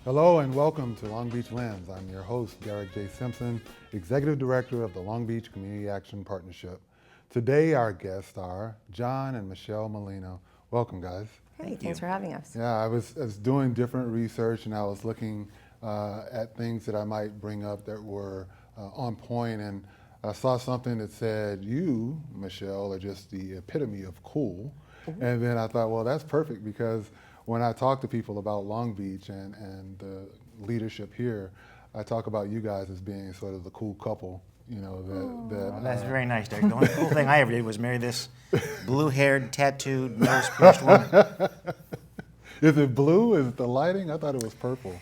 Hello and welcome to Long Beach Lens. I'm your host, Derek J. Simpson, Executive Director of the Long Beach Community Action Partnership. Today our guests are John and Michelle Molina. Welcome, guys. Hey, thanks for having us. Yeah, I was doing different research and I was looking at things that I might bring up that were on point, and I saw something that said, you, Michelle, are just the epitome of cool. Mm-hmm. And then I thought, well, that's perfect, because when I talk to people about Long Beach and the leadership here, I talk about you guys as being sort of the cool couple, you know, Well, that's very nice, Derek. The only cool thing I ever did was marry this blue-haired, tattooed, nose-pierced woman. Is it blue? Is it the lighting? I thought it was purple.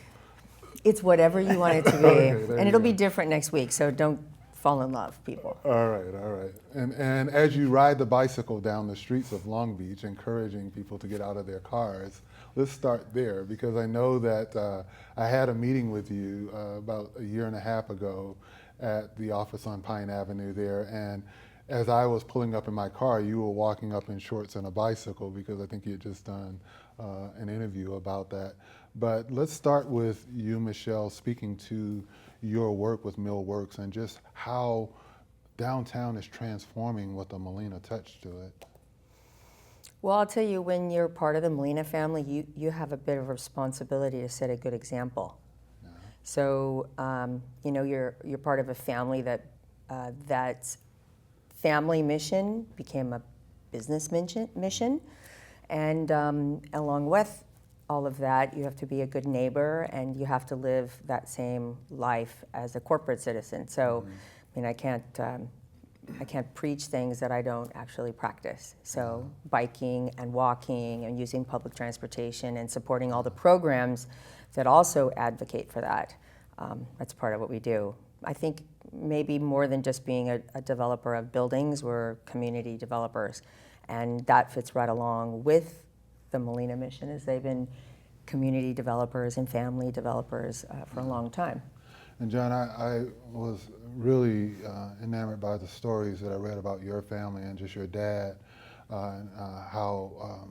It's whatever you want it to be. Okay, and it'll be different next week, so don't fall in love, people. All right. And as you ride the bicycle down the streets of Long Beach, encouraging people to get out of their cars, let's start there, because I know that I had a meeting with you about a year and a half ago at the office on Pine Avenue there, and as I was pulling up in my car, you were walking up in shorts and a bicycle, because I think you had just done an interview about that. But let's start with you, Michelle, speaking to your work with Millworks and just how downtown is transforming with a Molina touch to it. Well, I'll tell you, when you're part of the Molina family, you have a bit of a responsibility to set a good example. Yeah. So, you know, you're part of a family that's family mission became a business mission. And along with all of that, you have to be a good neighbor, and you have to live that same life as a corporate citizen. So, I mean, I can't preach things that I don't actually practice. So biking and walking and using public transportation and supporting all the programs that also advocate for that. That's part of what we do. I think maybe more than just being a developer of buildings, we're community developers. And that fits right along with the Molina mission, as they've been community developers and family developers for a long time. And John, I was really enamored by the stories that I read about your family and just your dad, and how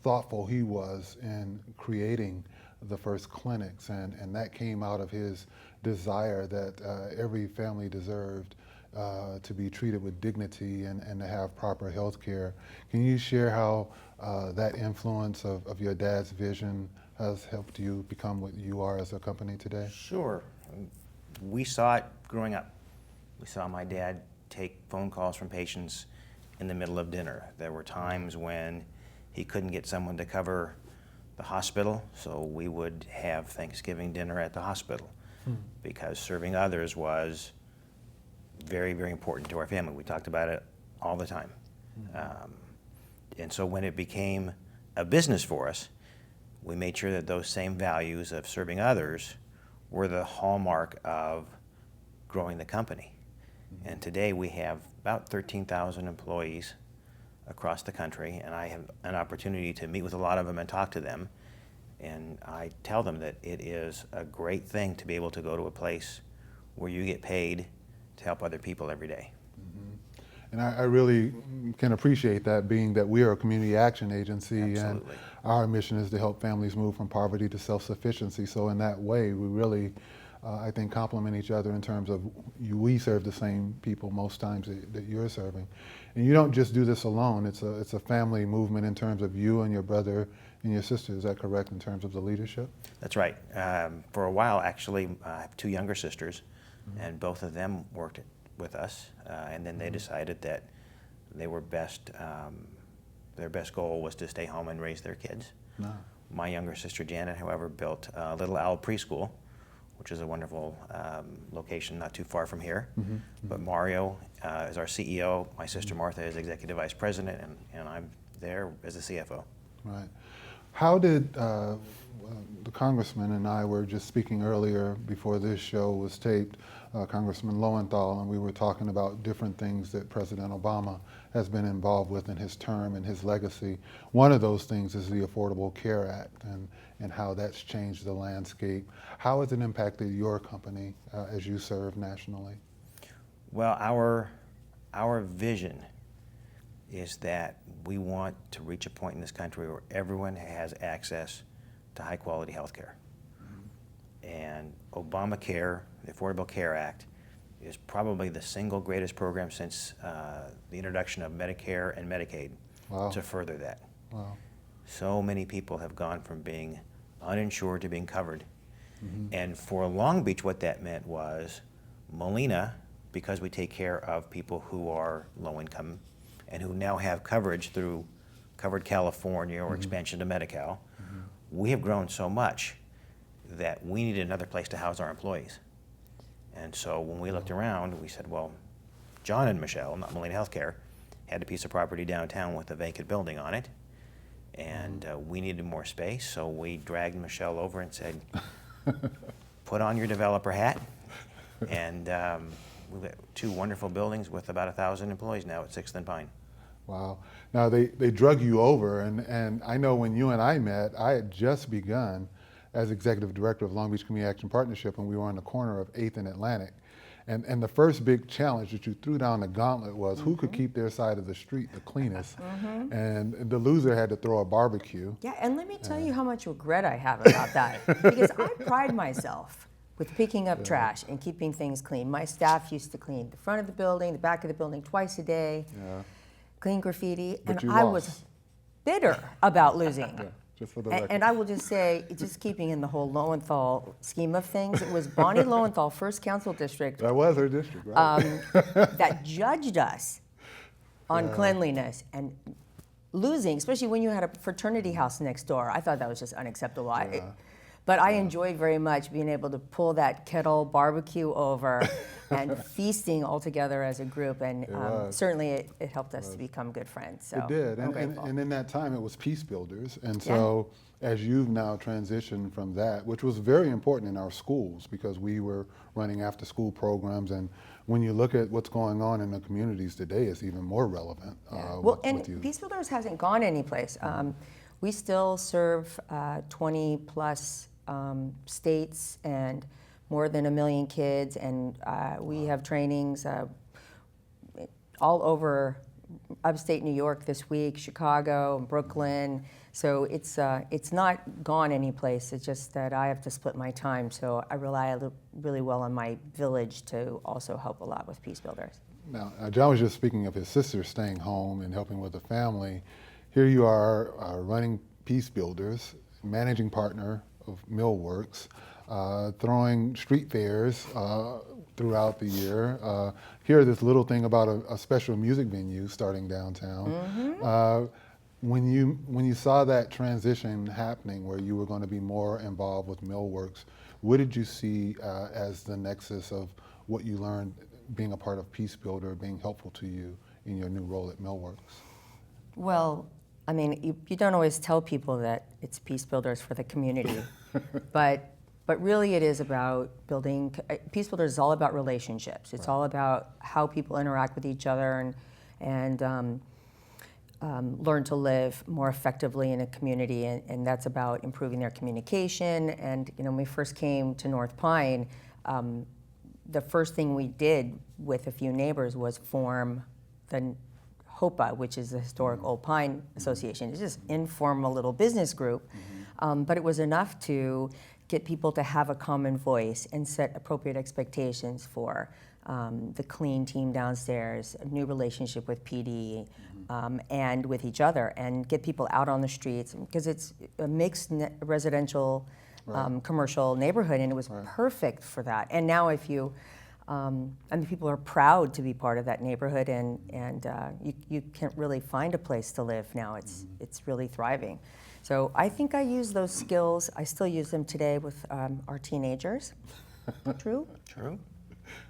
thoughtful he was in creating the first clinics, and that came out of his desire that every family deserved to be treated with dignity and to have proper health care. Can you share how that influence of your dad's vision has helped you become what you are as a company today? Sure. We saw it growing up. We saw my dad take phone calls from patients in the middle of dinner. There were times when he couldn't get someone to cover the hospital, so we would have Thanksgiving dinner at the hospital, because serving others was very, very important to our family. We talked about it all the time. And so when it became a business for us, we made sure that those same values of serving others were the hallmark of growing the company. And today we have about 13,000 employees across the country, and I have an opportunity to meet with a lot of them and talk to them. And I tell them that it is a great thing to be able to go to a place where you get paid to help other people every day. And I really can appreciate that, being that we are a community action agency. Absolutely. And our mission is to help families move from poverty to self-sufficiency. So in that way, we really, I think, complement each other in terms of we serve the same people most times that you're serving. And you don't just do this alone. It's a family movement in terms of you and your brother and your sister. Is that correct in terms of the leadership? That's right. For a while, actually, I have two younger sisters, and both of them worked with us, and then they decided that they were best, their best goal was to stay home and raise their kids. No. My younger sister Janet, however, built Little Owl Preschool, which is a wonderful location not too far from here. But Mario is our CEO, my sister Martha is Executive Vice President, and I'm there as the CFO. Right. How did, the Congressman and I were just speaking earlier before this show was taped, Congressman Lowenthal, and we were talking about different things that President Obama has been involved with in his term and his legacy. One of those things is the Affordable Care Act and how that's changed the landscape. How has it impacted your company as you serve nationally? Well, our vision is that we want to reach a point in this country where everyone has access to high quality health care. And Obamacare, the Affordable Care Act, is probably the single greatest program since the introduction of Medicare and Medicaid. Wow. To further that. Wow. So many people have gone from being uninsured to being covered. Mm-hmm. And for Long Beach, what that meant was Molina, because we take care of people who are low income and who now have coverage through Covered California or Mm-hmm. expansion to Medi-Cal, Mm-hmm. we have grown so much that we needed another place to house our employees. And so when we looked around, we said, well, John and Michelle, not Molina Healthcare, had a piece of property downtown with a vacant building on it, and we needed more space, so we dragged Michelle over and said, put on your developer hat, and we've got 2 wonderful buildings with about 1,000 employees now at 6th and Pine. Wow. Now they drug you over, and I know when you and I met, I had just begun as executive director of Long Beach Community Action Partnership, and we were on the corner of 8th and Atlantic. And the first big challenge that you threw down the gauntlet was who could keep their side of the street the cleanest. And the loser had to throw a barbecue. Yeah, and let me tell you how much regret I have about that. Because I pride myself with picking up trash and keeping things clean. My staff used to clean the front of the building, the back of the building twice a day, clean graffiti, But and you I lost. was bitter about losing. Yeah, just for the record. And I will just say, just keeping in the whole Lowenthal scheme of things, it was Bonnie Lowenthal, first council district, That was her district, right? that judged us on cleanliness, and losing, especially when you had a fraternity house next door. I thought that was just unacceptable. But I enjoyed very much being able to pull that kettle barbecue over and feasting all together as a group. And certainly it helped us to become good friends. So It did, I'm grateful. and in that time it was peace builders, and so as you've now transitioned from that, which was very important in our schools because we were running after school programs, and when you look at what's going on in the communities today, it's even more relevant. Well, and Peace Builders hasn't gone anyplace. We still serve 20 plus states and more than 1 million kids, and we have trainings all over upstate New York this week, Chicago, Brooklyn. So it's not gone anyplace. It's just that I have to split my time. So I rely really well on my village to also help a lot with Peace Builders. Now, John was just speaking of his sister staying home and helping with the family. Here you are running Peace Builders, managing partner of Millworks, throwing street fairs throughout the year. Hear this little thing about a special music venue starting downtown. When you saw that transition happening where you were going to be more involved with Millworks, what did you see as the nexus of what you learned being a part of Peace Builder being helpful to you in your new role at Millworks? Well, I mean, you don't always tell people that it's Peace Builders for the community, but really it is about building. Peace Builders is all about relationships. It's all about how people interact with each other and learn to live more effectively in a community, and that's about improving their communication. And when we first came to North Pine, the first thing we did with a few neighbors was form the HOPA, which is the Historic Old Pine Association. It's just informal little business group, but it was enough to get people to have a common voice and set appropriate expectations for the clean team downstairs, a new relationship with PD, and with each other, and get people out on the streets, because it's a mixed residential commercial neighborhood, and it was perfect for that. And now if you, I mean, people are proud to be part of that neighborhood, and you can't really find a place to live now. It's really thriving. So I think I use those skills. I still use them today with our teenagers. True? True.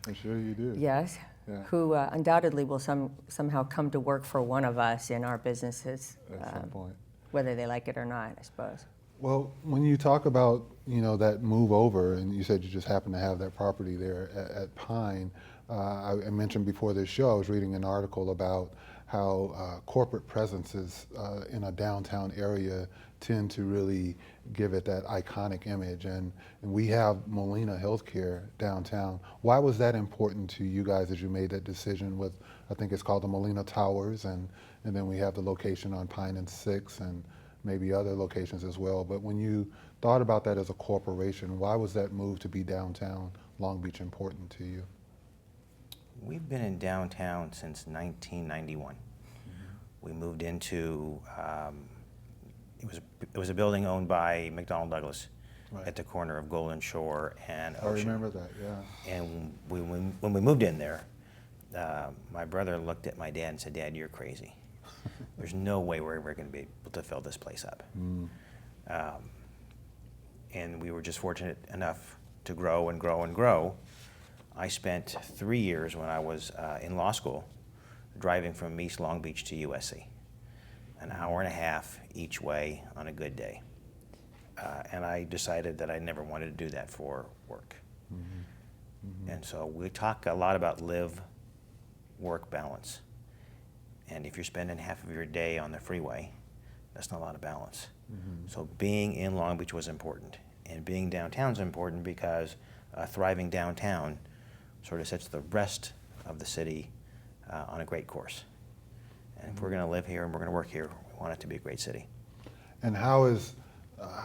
I'm sure you do. Yes. Yeah. Who undoubtedly will somehow come to work for one of us in our businesses, At some point. whether they like it or not, I suppose. Well, when you talk about that move over, and you said you just happen to have that property there at Pine, I mentioned before this show, I was reading an article about how corporate presences in a downtown area tend to really give it that iconic image, and we have Molina Healthcare downtown. Why was that important to you guys as you made that decision with, I think it's called the Molina Towers, and then we have the location on Pine and 6th, and maybe other locations as well. But when you thought about that as a corporation, why was that move to be downtown Long Beach important to you? We've been in downtown since 1991. We moved into, it was a building owned by McDonnell Douglas at the corner of Golden Shore and Ocean. I remember that, yeah. And when we moved in there, my brother looked at my dad and said, "Dad, you're crazy. There's no way we're ever going to be able to fill this place up." And we were just fortunate enough to grow and grow and grow. I spent 3 years when I was in law school driving from East Long Beach to USC, an hour and a half each way on a good day. And I decided that I never wanted to do that for work. And so we talk a lot about live-work balance. And if you're spending half of your day on the freeway, that's not a lot of balance. So being in Long Beach was important. And being downtown is important because a thriving downtown sort of sets the rest of the city on a great course. And if we're going to live here and we're going to work here, we want it to be a great city. And how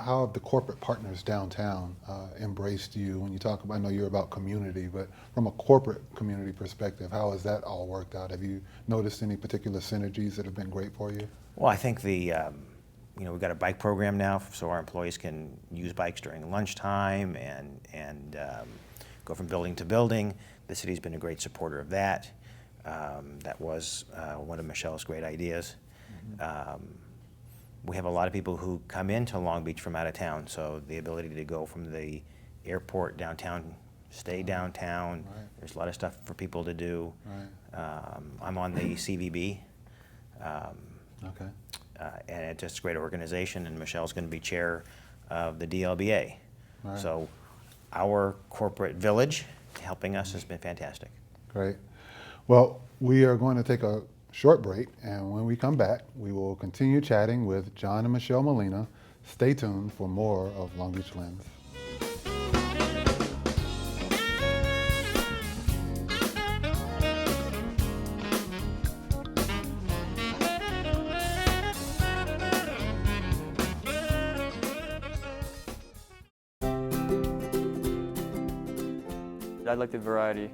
have the corporate partners downtown embraced you when you talk about, I know you're about community, but from a corporate community perspective, how has that all worked out? Have you noticed any particular synergies that have been great for you? Well, I think we've got a bike program now, so our employees can use bikes during lunchtime and go from building to building. The city's been a great supporter of that. That was one of Michelle's great ideas. We have a lot of people who come into Long Beach from out of town, so the ability to go from the airport downtown, stay downtown. There's a lot of stuff for people to do. I'm on the CVB. Okay. And it's just a great organization, and Michelle's going to be chair of the DLBA. So our corporate village helping us has been fantastic. Great. Well, we are going to take a short break, and when we come back, we will continue chatting with John and Michelle Molina. Stay tuned for more of Long Beach Lens. I'd like the variety.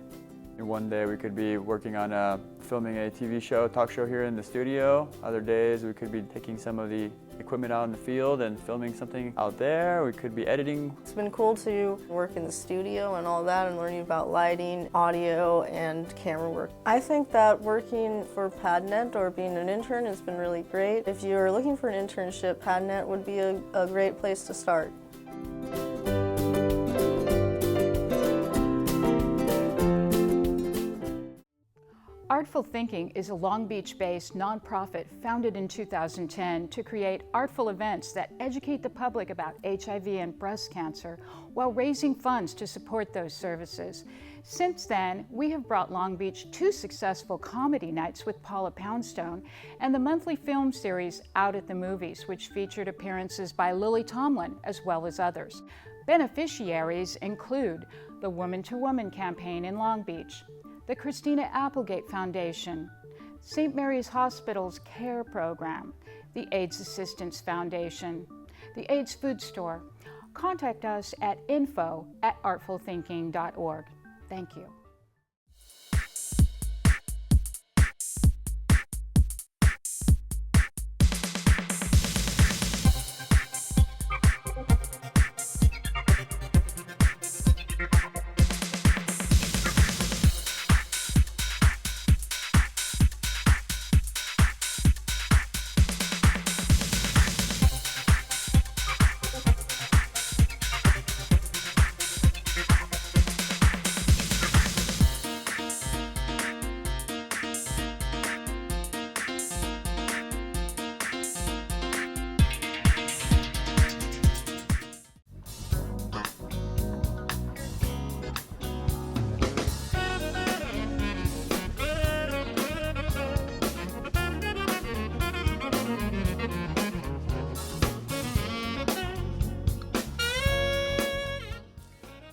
And one day we could be working on filming a TV show, talk show here in the studio. Other days we could be taking some of the equipment out in the field and filming something out there. We could be editing. It's been cool to work in the studio and all that and learning about lighting, audio, and camera work. I think that working for PadNet or being an intern has been really great. If you're looking for an internship, PadNet would be a great place to start. Artful Thinking is a Long Beach-based nonprofit founded in 2010 to create artful events that educate the public about HIV and breast cancer while raising funds to support those services. Since then, we have brought Long Beach 2 successful comedy nights with Paula Poundstone and the monthly film series Out at the Movies, which featured appearances by Lily Tomlin as well as others. Beneficiaries include the Woman to Woman campaign in Long Beach, the Christina Applegate Foundation, St. Mary's Hospital's CARE program, the AIDS Assistance Foundation, the AIDS Food Store. Contact us at info@artfulthinking.org. Thank you.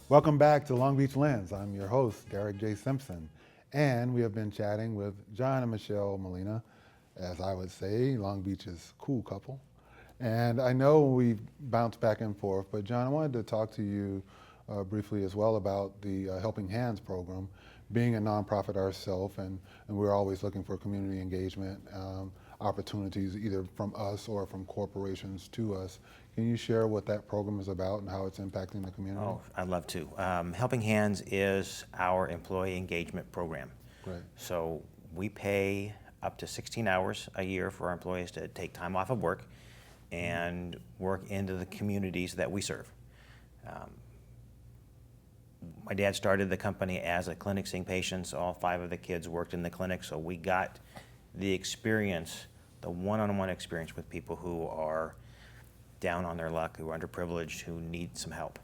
Welcome back to Long Beach Lens. I'm your host, Derek J. Simpson, and we have been chatting with John and Michelle Molina, as I would say, Long Beach's cool couple. And I know we bounced back and forth, but John, I wanted to talk to you briefly as well about the Helping Hands program. Being a nonprofit ourselves, and we're always looking for community engagement opportunities either from us or from corporations to us. Can you share what that program is about and how it's impacting the community? Oh, I'd love to. Helping Hands is our employee engagement program. Great. So we pay up to 16 hours a year for our employees to take time off of work and work into the communities that we serve. My dad started the company as a clinic seeing patients. All 5 of the kids worked in the clinic, so we got the experience, the one-on-one experience with people who are down on their luck, who are underprivileged, who need some help.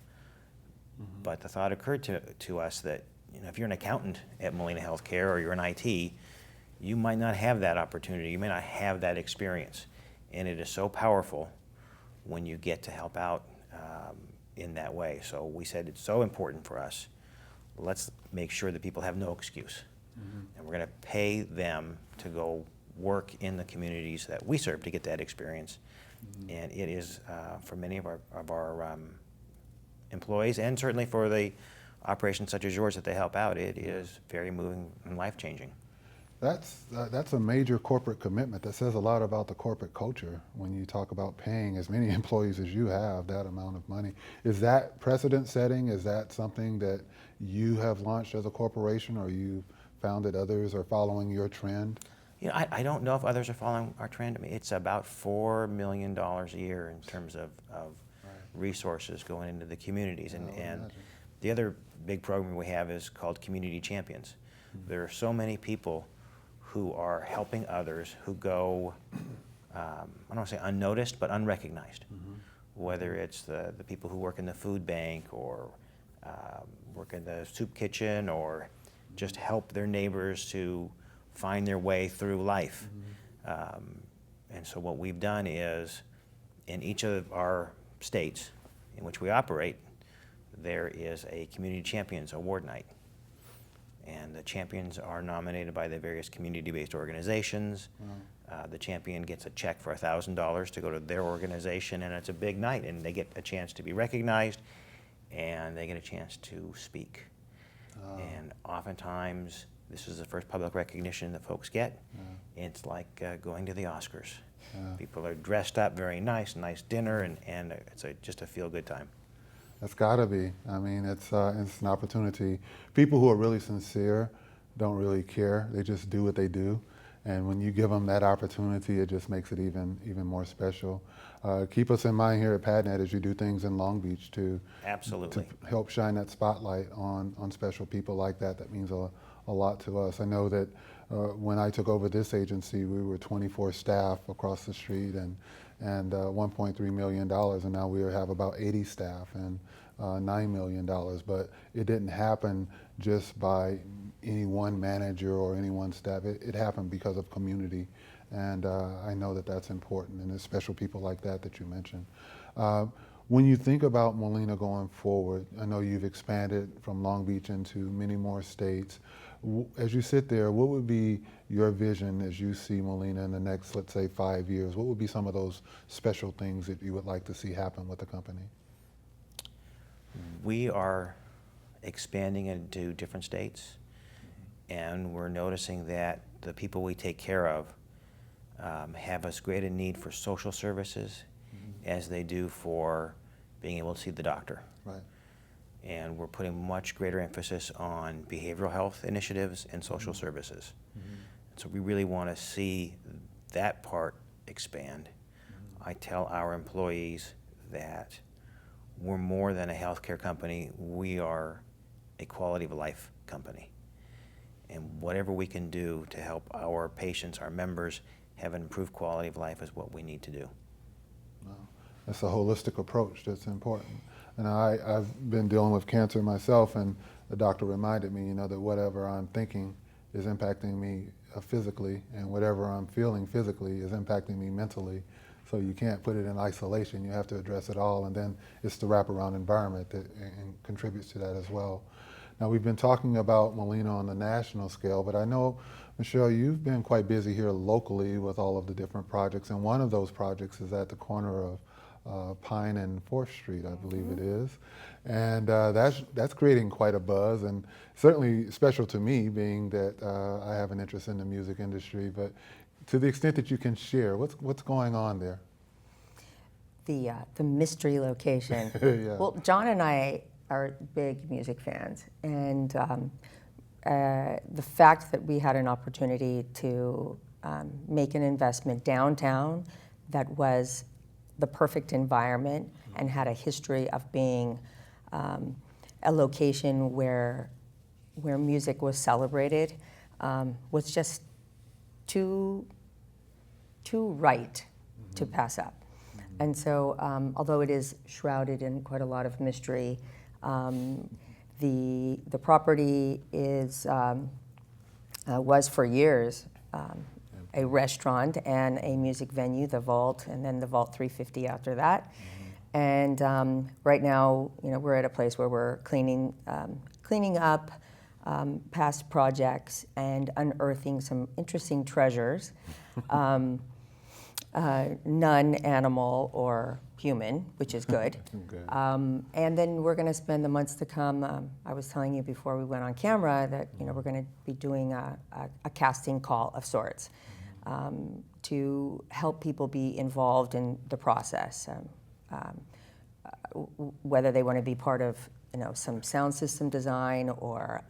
But the thought occurred to us that, you know, if you're an accountant at Molina Healthcare or you're in IT, you might not have that opportunity. You may not have that experience. And it is so powerful when you get to help out in that way. So we said it's so important for us. Let's make sure that people have no excuse. And we're going to pay them to go work in the communities that we serve to get that experience. And it is, for many of our employees, and certainly for the operations such as yours that they help out, it is very moving and life-changing. That's a major corporate commitment. That says a lot about the corporate culture when you talk about paying as many employees as you have that amount of money. Is that precedent setting? Is that something that you have launched as a corporation, or you found that others are following your trend? You know, I don't know if others are following our trend. I mean, it's about $4 million a year in terms of resources going into the communities. And the other big program we have is called Community Champions. There are so many people who are helping others who go, I don't want to say unnoticed, but unrecognized. Whether it's the people who work in the food bank or work in the soup kitchen or just help their neighbors to find their way through life. And so what we've done is, in each of our states in which we operate, there is a Community Champions Award Night. And the champions are nominated by the various community-based organizations. The champion gets a check for $1,000 to go to their organization, and it's a big night, and they get a chance to be recognized, and they get a chance to speak. And oftentimes, this is the first public recognition that folks get. It's like going to the Oscars. People are dressed up very nice dinner, and it's just a feel-good time. That's got to be. I mean, it's an opportunity. People who are really sincere don't really care. They just do what they do. And when you give them that opportunity, it just makes it even more special. Keep us in mind here at PadNet as you do things in Long Beach to help shine that spotlight on special people like that. That means a lot to us. I know that when I took over this agency, we were 24 staff across the street and $1.3 million, and now we have about 80 staff and $9 million. But it didn't happen just by any one manager or any one staff. It happened because of community, and I know that that's important, and there's special people like that you mentioned. When you think about Molina going forward, I know you've expanded from Long Beach into many more states. As you sit there, what would be your vision as you see Molina in the next, let's say, 5 years? What would be some of those special things that you would like to see happen with the company? We are expanding into different states, and we're noticing that the people we take care of have as great a need for social services as they do for being able to see the doctor. Right. And we're putting much greater emphasis on behavioral health initiatives and social services. So we really want to see that part expand. I tell our employees that we're more than a healthcare company. We are a quality of life company. And whatever we can do to help our patients, our members, have an improved quality of life is what we need to do. Wow. That's a holistic approach that's important. And I've been dealing with cancer myself, and the doctor reminded me, that whatever I'm thinking is impacting me physically, and whatever I'm feeling physically is impacting me mentally. So you can't put it in isolation. You have to address it all, and then it's the wraparound environment that contributes to that as well. Now, we've been talking about Molina on the national scale, but I know, Michelle, you've been quite busy here locally with all of the different projects, and one of those projects is at the corner of Pine and 4th Street, I believe it is. And that's creating quite a buzz, and certainly special to me, being that I have an interest in the music industry. But to the extent that you can share, what's going on there? The mystery location. Yeah. Well, John and I are big music fans, and the fact that we had an opportunity to make an investment downtown that was the perfect environment and had a history of being a location where music was celebrated was just too right to pass up. And so, although it is shrouded in quite a lot of mystery, the property was for years a restaurant and a music venue, the Vault, and then the Vault 350 after that. And right now, we're at a place where we're cleaning up past projects and unearthing some interesting treasures. None animal or human, which is good. Okay. And then we're going to spend the months to come. I was telling you before we went on camera that we're going to be doing a casting call of sorts to help people be involved in the process, whether they want to be part of some sound system design or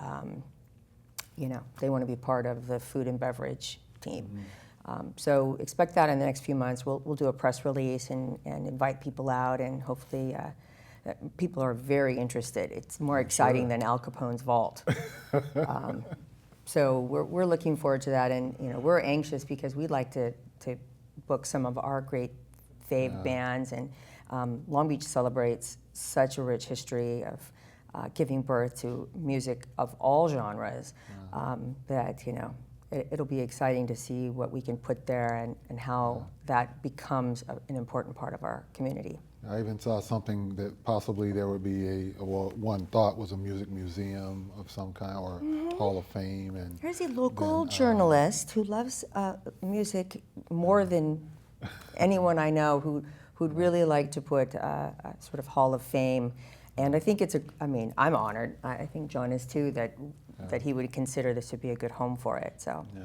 they want to be part of the food and beverage team. So expect that in the next few months. We'll do a press release and invite people out, and hopefully people are very interested. It's more exciting than Al Capone's Vault. So we're looking forward to that, and we're anxious because we'd like to book some of our great fave bands, and Long Beach celebrates such a rich history of giving birth to music of all genres that it'll be exciting to see what we can put there and how that becomes an important part of our community. I even saw something that possibly there would be one thought was a music museum of some kind, or Hall of Fame. And there's a local journalist who loves music more than anyone I know who'd really like to put a sort of Hall of Fame. And I think I'm honored. I think John is too, that he would consider this to be a good home for it. So yeah,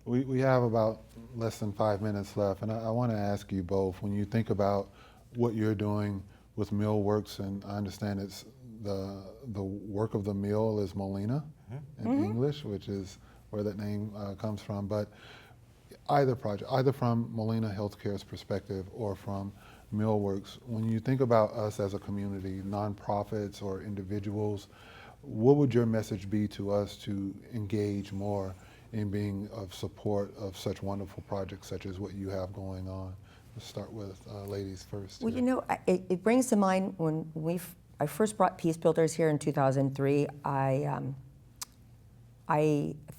we have about less than 5 minutes left, and I want to ask you both, when you think about what you're doing with Millworks, and I understand it's the work of the mill is Molina in English, which is where that name comes from. But either project, either from Molina Healthcare's perspective or from Millworks, when you think about us as a community, nonprofits or individuals, what would your message be to us to engage more in being of support of such wonderful projects such as what you have going on? Let's start with ladies first. Well, it brings to mind when I first brought Peace Builders here in 2003, I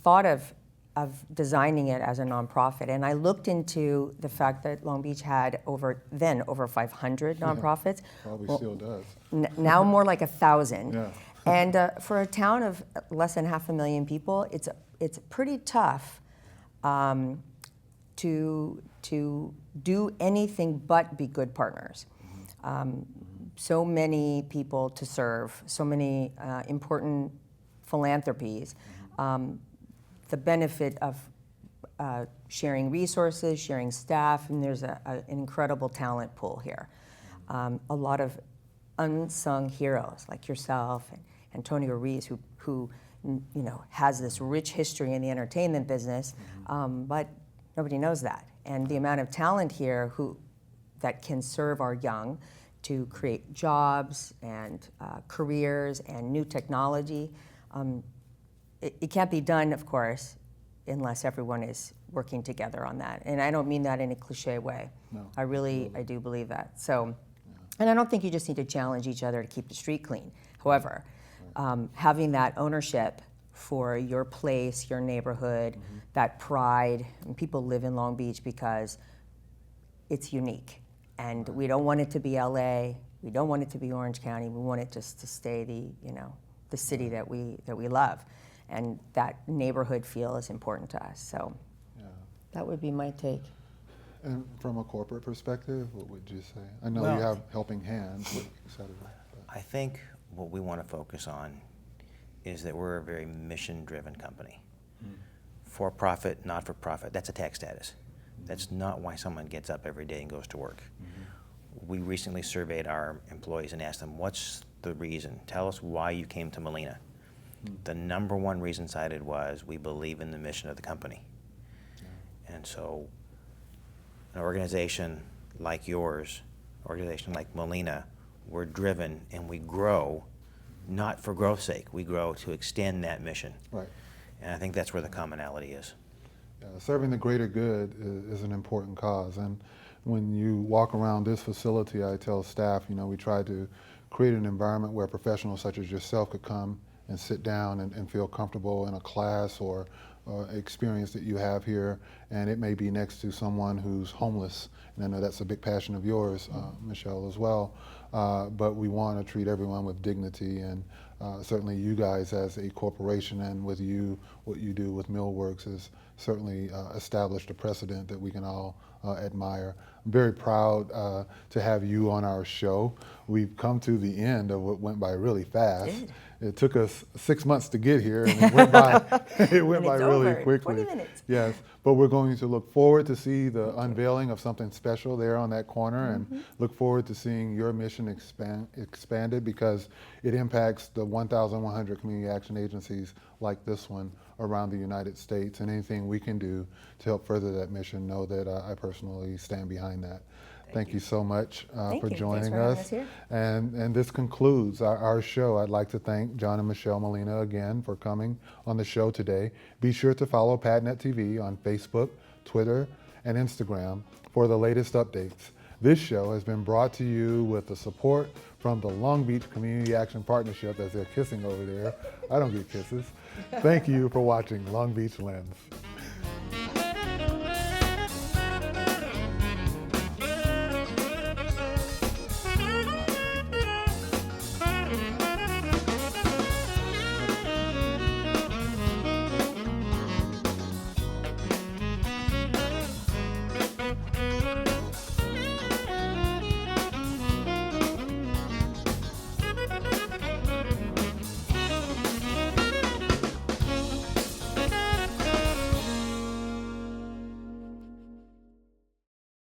thought of designing it as a nonprofit, and I looked into the fact that Long Beach had over 500 nonprofits. Probably still does. Now more like 1,000. Yeah. And for a town of less than 500,000 people, it's pretty tough to do anything but be good partners. So many people to serve, so many important philanthropies. The benefit of sharing resources, sharing staff, and there's an incredible talent pool here. A lot of unsung heroes like yourself and Antonio Ruiz, who has this rich history in the entertainment business, but nobody knows that. And the amount of talent here that can serve our young to create jobs and careers and new technology. It can't be done, of course, unless everyone is working together on that. And I don't mean that in a cliche way. No, I do believe that. So, and I don't think you just need to challenge each other to keep the street clean. However, having that ownership for your place, your neighborhood, that pride, and people live in Long Beach because it's unique. And we don't want it to be LA, we don't want it to be Orange County, we want it just to stay the city that we love, and that neighborhood feel is important to us. So that would be my take. And from a corporate perspective, what would you say? I know Well, you have helping hands, et cetera. I think what we want to focus on is that we're a very mission-driven company. For profit, not for profit, that's a tax status. That's not why someone gets up every day and goes to work. We recently surveyed our employees and asked them, what's the reason? Tell us why you came to Molina. The number one reason cited was, we believe in the mission of the company. And so an organization like yours, an organization like Molina, we're driven and we grow, not for growth's sake. We grow to extend that mission. Right. And I think that's where the commonality is. Serving the greater good is an important cause. And when you walk around this facility, I tell staff, we try to create an environment where professionals such as yourself could come and sit down and feel comfortable in a class or experience that you have here. And it may be next to someone who's homeless. And I know that's a big passion of yours, Michelle, as well. But we want to treat everyone with dignity, and certainly you guys as a corporation, and with you, what you do with Millworks has certainly established a precedent that we can all admire. I'm very proud to have you on our show. We've come to the end of what went by really fast. It took us 6 months to get here, and it went by, really quickly. 20 minutes. Yes, but we're going to look forward to see the unveiling of something special there on that corner, and look forward to seeing your mission expanded, because it impacts the 1,100 community action agencies like this one around the United States, and anything we can do to help further that mission, know that I personally stand behind that. Thank you so much for joining us. And this concludes our show. I'd like to thank John and Michelle Molina again for coming on the show today. Be sure to follow PadNet TV on Facebook, Twitter, and Instagram for the latest updates. This show has been brought to you with the support from the Long Beach Community Action Partnership, as they're kissing over there. I don't get kisses. Thank you for watching Long Beach Lens.